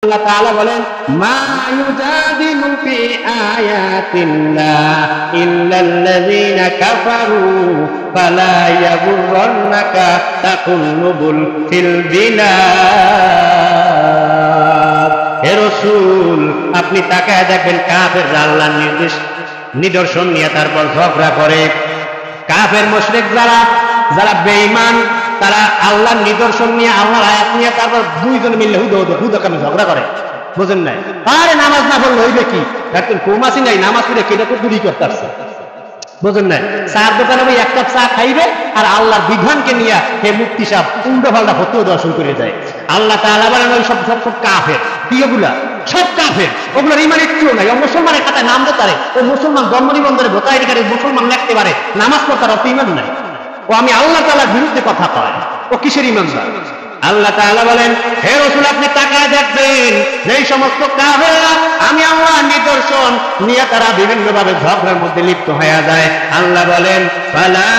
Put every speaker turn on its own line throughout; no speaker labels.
আল্লাহ তাআলা বলেন মা ইউজাদিলু ফি আয়াতিল্লাহ ইল্লাল্লাযীনা কাফারু ফালা ইয়াগুররান্নাকা তাকুল্লুবুল ফিল বিলাদ। হে রাসূল, আপনি তাকায় দেখবেন কাফেররা আল্লাহর নিদর্শন নিয়ে তারপর ঝগড়া করে। কাফের মুশরিক যারা বেঈমান, তারা আল্লাহর নিদর্শন নিয়ে, আল্লাহর আয়াত নিয়ে তারপর দুইজন মিললে হুদকামে ঝগড়া করে। বুঝেন নাই? আরে নামাজ না পড়লে হইবে কি? এখন কৌমাসি নাই, নামাজ পড়ে কেটে তো দূরই করতে আসছে। বুঝেন নাই? চার দোকানে ওই এক কাপ চা খাইবে আর আল্লাহর বিধানকে নিয়ে হে মুফতি সাহেব উল্টো পাল্টা ফতোয়া দেওয়া শুরু করে যায়। আল্লাহ তাআলা বলেন ওই সব কাফের, প্রিয়গুলা সব কাফের, ওগুলোর ইমান একটুও নাই। ও মুসলমানের খাতায় নাম দিতে পারে, ও মুসলমান জন্ম নিবন্ধনে ভোটার আইডি কার্ডে মুসলমান লিখতে পারে, নামাজ পড়তার অত ইমান নাই। ও আমি আল্লাহ তাআলার বিরুদ্ধে কথা কয়, ও কিসের ইমানদার? আল্লাহ তাআলা বলেন হে রাসূল, আপনি তাকায় দেখবেন যেই সমস্ত কাফেররা আমি আল্লাহর নিদর্শন নিয়ে তারা বিভিন্ন ভাবে ঝগড়ার মধ্যে লিপ্ত হয়ে যায়। আল্লাহ বলেন ফালা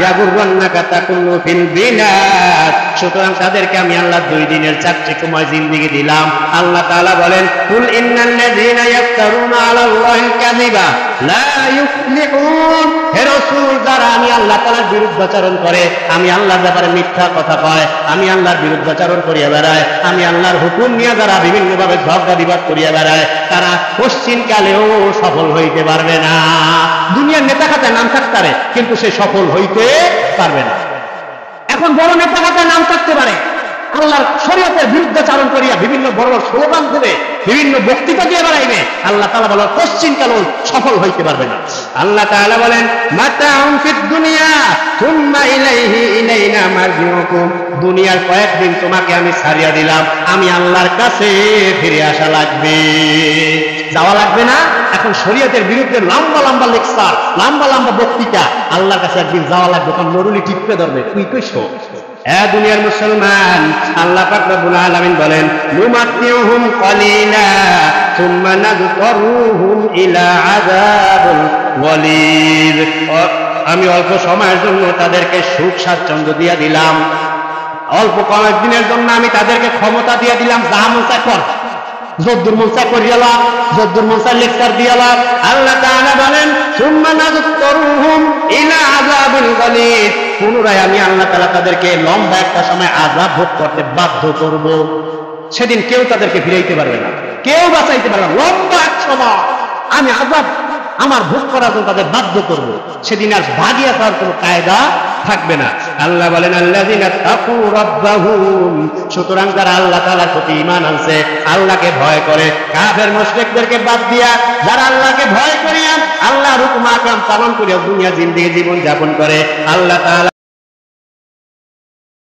ইয়াগুররান্নাকা তাকুল্লু ফিল বিলাদ। সুতরাং তাদেরকে আমি আল্লাহ 2 দিনের চাকচিক্যময় জিন্দেগি দিলাম। আল্লাহ তাআলা বলেন কুল ইন্নাল্লাযীনা ইয়াফতারুনা আলাল্লাহিল কাযিবা লা ইউফলিহুন। হে রাসূল, যারা আমি আল্লাহ তাআলার বিরুদ্ধাচরণ করে, আমি আল্লাহর ব্যাপারে মিথ্যা কথা কয়, আমি আল্লাহর বিরুদ্ধাচরণ করিয়া বেড়ায়, আমি আল্লাহর হুকুম নিয়ে যারা বিভিন্ন ভাবে ঝগড়া বিবাদ করিয়া বেড়ায়, তারা পশ্চিমকালেও সফল হইতে পারবে না। দুনিয়ার নেতা খাতায় নাম থাকতে পারে, কিন্তু সে সফল হইতে পারবে না। এখন বড় নেতা খাতায় নাম থাকতে পারে, আল্লাহর শরীয়তের বিরুদ্ধাচরণ করিয়া বিভিন্ন বড় বড় স্লোগান দেবে, বিভিন্ন বক্তৃতা দিয়ে বেড়াইবে, আল্লাহ তাআলা বলেন পশ্চিমকালেও সফল হইতে পারবে না। আল্লাহ তাআলা বলেন মাতাউন ফিদ দুনিয়া সুম্মা ইলাইনা মারজিউকুম। দুনিয়ার কয়েকদিন তোমাকে আমি ছাড়িয়া দিলাম, আমি আল্লাহর কাছে ফিরে আসা লাগবে, যাওয়া লাগবে না। এখন শরীয়তের বিরুদ্ধে লম্বা লম্বা লেকচার, লম্বা লম্বা বক্তৃতা, আল্লাহর কাছে একদিন যাওয়া লাগবে, কারণ নরুলি টিপে ধরবে, তুই কইছো। দুনিয়ার মুসলমান, আল্লাহ পাক রব্বুল আলামিন বলেন নুমাত্তিউহুম কলিলা সুম্মা নাযতারুহুম ইলা আযাবিল ওয়ালিদ। আমি অল্প সময়ের জন্য তাদেরকে সুখ স্বাচ্ছন্দ্য দিয়ে দিলাম, অল্প কয়েকদিনের জন্য আমি তাদেরকে ক্ষমতা দিয়ে দিলাম, যা মন চায় কর, যদ্দুর মন চায় করিয়ালা, যদ্দুর মন চায় লেকচার দিয়ালা। আল্লাহ তাআলা বলেন সুম্মা নাযতারুহুম ইলা আযাবিল ওয়ালিদ। পুনরায় আমি আল্লাহ তাআলা তাদেরকে লম্বা একটা সময় আযাব ভোগ করতে বাধ্য করব। সেদিন কেউ তাদেরকে ফিরাইতে পারবে না, কেউ বাঁচাইতে পারবে না। লম্বা এক সময় আমি আযাব আমার ভোগ করার জন্য তাদের বাধ্য করব। সেদিন আর ভাগিয়া যাওয়ার কোনো কায়দা থাকবে না। আল্লাহ বলেন আল্লাযীনা তাকু রাব্বাহুম। সুতরাং যারা আল্লাহ তাআলার প্রতি ঈমান আনছে, আল্লাহকে ভয় করে, কাফের মুশরিকদেরকে বাদ দিয়া যারা আল্লাহকে ভয় করিয়া আল্লাহর হুকুম আহকাম পালন করিয়া দুনিয়া জিন্দেগি জীবন যাপন করে, আল্লাহ তাআলা